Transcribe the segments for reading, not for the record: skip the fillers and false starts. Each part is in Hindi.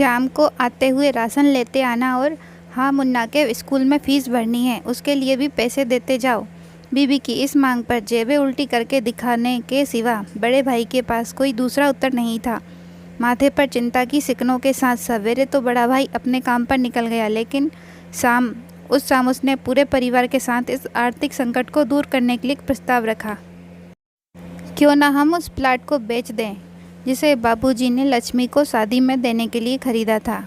शाम को आते हुए राशन लेते आना और हाँ, मुन्ना के स्कूल में फ़ीस भरनी है, उसके लिए भी पैसे देते जाओ। बीबी की इस मांग पर जेबें उल्टी करके दिखाने के सिवा बड़े भाई के पास कोई दूसरा उत्तर नहीं था। माथे पर चिंता की सिकनों के साथ सवेरे तो बड़ा भाई अपने काम पर निकल गया, लेकिन उस शाम उसने पूरे परिवार के साथ इस आर्थिक संकट को दूर करने के लिए एक प्रस्ताव रखा। क्यों ना हम उस प्लाट को बेच दें जिसे बाबूजी ने लक्ष्मी को शादी में देने के लिए खरीदा था।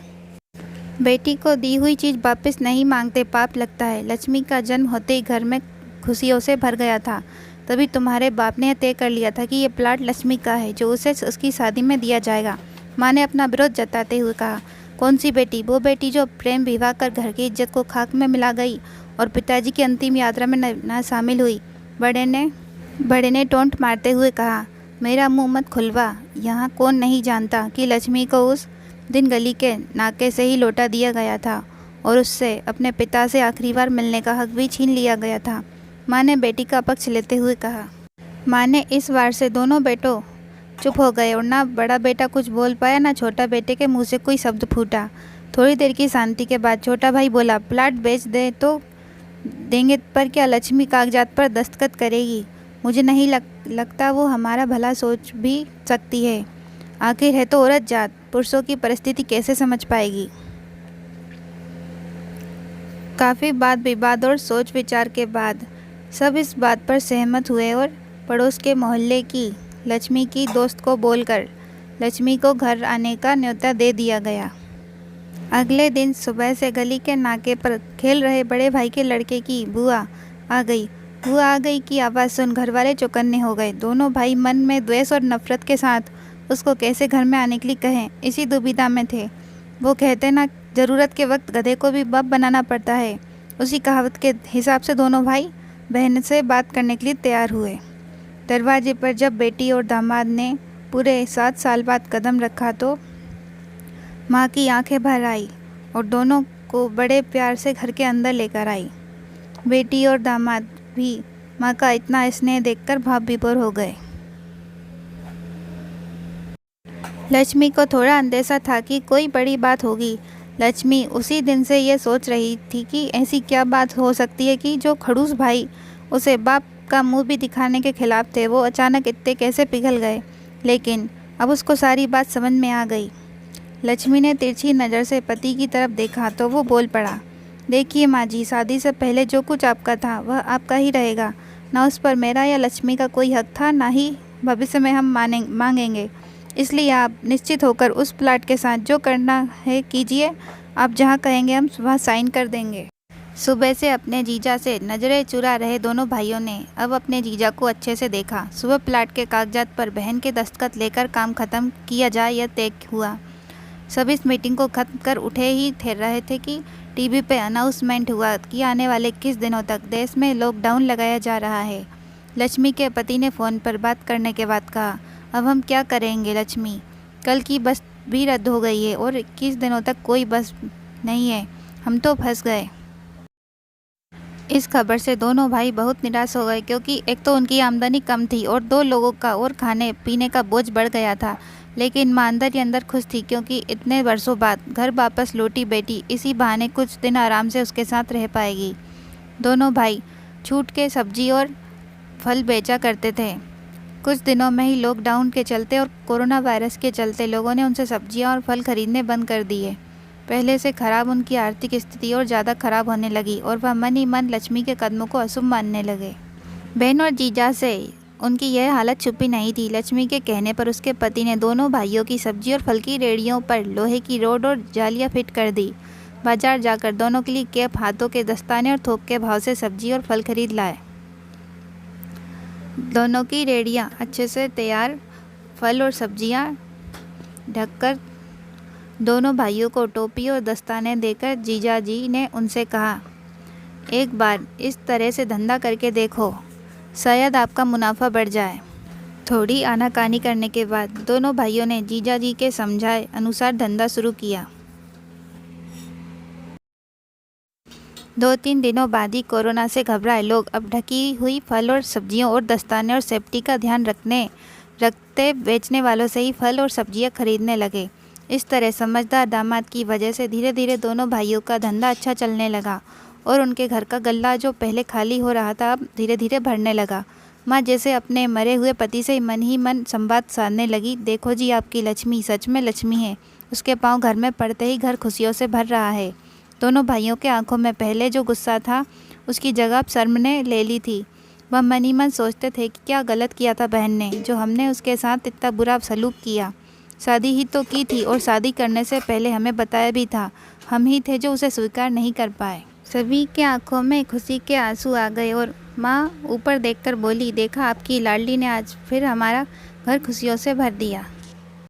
बेटी को दी हुई चीज़ वापस नहीं मांगते, पाप लगता है। लक्ष्मी का जन्म होते ही घर में खुशियों से भर गया था। तभी तुम्हारे बाप ने तय कर लिया था कि ये प्लाट लक्ष्मी का है, जो उसे उसकी शादी में दिया जाएगा। माँ ने अपना विरोध जताते हुए कहा, कौन सी बेटी? वो बेटी जो प्रेम विवाह कर घर की इज्जत को खाक में मिला गई और पिताजी की अंतिम यात्रा में न शामिल हुई। बड़े ने टोंट मारते हुए कहा, मेरा मुंह मत खुलवा। यहाँ कौन नहीं जानता कि लक्ष्मी को उस दिन गली के नाके से ही लौटा दिया गया था और उससे अपने पिता से आखिरी बार मिलने का हक भी छीन लिया गया था। माँ ने बेटी का पक्ष लेते हुए कहा। माँ ने इस वार से दोनों बेटों चुप हो गए और ना बड़ा बेटा कुछ बोल पाया, ना छोटा बेटे के मुंह से कोई शब्द फूटा। थोड़ी देर की शांति के बाद छोटा भाई बोला, प्लाट बेच दे तो देंगे, पर क्या लक्ष्मी कागजात पर दस्तखत करेगी? मुझे नहीं लगता वो हमारा भला सोच भी सकती है। आखिर है तो औरत जात, पुरुषों की परिस्थिति कैसे समझ पाएगी? काफ़ी बात विवाद और सोच विचार के बाद सब इस बात पर सहमत हुए और पड़ोस के मोहल्ले की लक्ष्मी की दोस्त को बोलकर लक्ष्मी को घर आने का न्योता दे दिया गया। अगले दिन सुबह से गली के नाके पर खेल रहे बड़े भाई के लड़के की बुआ आ गई की आवाज़ सुन घर वाले चौकन्ने हो गए। दोनों भाई मन में द्वेष और नफरत के साथ उसको कैसे घर में आने के लिए कहें, इसी दुविधा में थे। वो कहते ना, ज़रूरत के वक्त गधे को भी बाप बनाना पड़ता है। उसी कहावत के हिसाब से दोनों भाई बहन से बात करने के लिए तैयार हुए। दरवाजे पर जब बेटी और दामाद ने पूरे 7 साल बाद कदम रखा तो माँ की आंखें भर आई और दोनों को बड़े प्यार से घर के अंदर लेकर आई। बेटी और दामाद भी माँ का इतना स्नेह देखकर भाव विभोर हो गए। लक्ष्मी को थोड़ा अंदेशा था कि कोई बड़ी बात होगी। लक्ष्मी उसी दिन से ये सोच रही थी कि ऐसी क्या बात हो सकती है कि जो खड़ूस भाई उसे बाप का मुंह भी दिखाने के खिलाफ थे, वो अचानक इतने कैसे पिघल गए। लेकिन अब उसको सारी बात समझ में आ गई। लक्ष्मी ने तिरछी नज़र से पति की तरफ देखा तो वो बोल पड़ा, देखिए माँ जी, शादी से पहले जो कुछ आपका था वह आपका ही रहेगा। ना उस पर मेरा या लक्ष्मी का कोई हक था, ना ही भविष्य में हम मांगेंगे। इसलिए आप निश्चित होकर उस प्लाट के साथ जो करना है कीजिए। आप जहाँ कहेंगे हम वहाँ साइन कर देंगे। सुबह से अपने जीजा से नज़रें चुरा रहे दोनों भाइयों ने अब अपने जीजा को अच्छे से देखा। सुबह प्लाट के कागजात पर बहन के दस्तखत लेकर काम खत्म किया जाए यह तय हुआ। सब इस मीटिंग को खत्म कर उठे ही ठहर रहे थे कि टीवी पे अनाउंसमेंट हुआ कि आने वाले 21 दिनों तक देश में लॉकडाउन लगाया जा रहा है। लक्ष्मी के पति ने फ़ोन पर बात करने के बाद कहा, अब हम क्या करेंगे लक्ष्मी? कल की बस भी रद्द हो गई है और 21 दिनों तक कोई बस नहीं है। हम तो फंस गए। इस खबर से दोनों भाई बहुत निराश हो गए, क्योंकि एक तो उनकी आमदनी कम थी और 2 लोगों का और खाने पीने का बोझ बढ़ गया था। लेकिन माँ अंदर ही अंदर खुश थी, क्योंकि इतने वर्षों बाद घर वापस लौटी बेटी इसी बहाने कुछ दिन आराम से उसके साथ रह पाएगी। दोनों भाई छूट के सब्जी और फल बेचा करते थे। कुछ दिनों में ही लॉकडाउन के चलते और कोरोना वायरस के चलते लोगों ने उनसे सब्जियां और फल खरीदने बंद कर दिए। पहले से खराब उनकी आर्थिक स्थिति और ज़्यादा खराब होने लगी और वह मन ही मन लक्ष्मी के कदमों को अशुभ मानने लगे। बहन और जीजा से उनकी यह हालत छुपी नहीं थी। लक्ष्मी के कहने पर उसके पति ने दोनों भाइयों की सब्जी और फल की रेहड़ियों पर लोहे की रोड और जालियाँ फिट कर दी। बाजार जाकर दोनों के लिए कैप, हाथों के दस्ताने और थोक के भाव से सब्जी और फल खरीद लाए। दोनों की रेहड़ियाँ अच्छे से तैयार फल और सब्जियाँ ढककर दोनों भाइयों को टोपी और दस्ताने देकर जीजा जी ने उनसे कहा, एक बार इस तरह से धंधा करके देखो, शायद आपका मुनाफा बढ़ जाए। थोड़ी आनाकानी करने के बाद दोनों भाइयों ने जीजा जी के समझाए अनुसार धंधा शुरू किया। 2-3 दिनों बाद ही कोरोना से घबराए लोग अब ढकी हुई फल और सब्जियों और दस्ताने और सेफ्टी का ध्यान रखते बेचने वालों से ही फल और सब्जियां खरीदने लगे। इस तरह समझदार दामाद की वजह से धीरे धीरे दोनों भाइयों का धंधा अच्छा चलने लगा और उनके घर का गल्ला जो पहले खाली हो रहा था अब धीरे धीरे भरने लगा। माँ जैसे अपने मरे हुए पति से मन ही मन संवाद साधने लगी। देखो जी, आपकी लक्ष्मी सच में लक्ष्मी है। उसके पाँव घर में पड़ते ही घर खुशियों से भर रहा है। दोनों भाइयों के आंखों में पहले जो गुस्सा था उसकी जगह अब शर्म ने ले ली थी। वह मन ही मन सोचते थे कि क्या गलत किया था बहन ने, जो हमने उसके साथ इतना बुरा सलूक किया। शादी ही तो की थी और शादी करने से पहले हमें बताया भी था। हम ही थे जो उसे स्वीकार नहीं कर पाए। सभी के आंखों में खुशी के आंसू आ गए और माँ ऊपर देखकर बोली, देखा आपकी लाडली ने आज फिर हमारा घर खुशियों से भर दिया।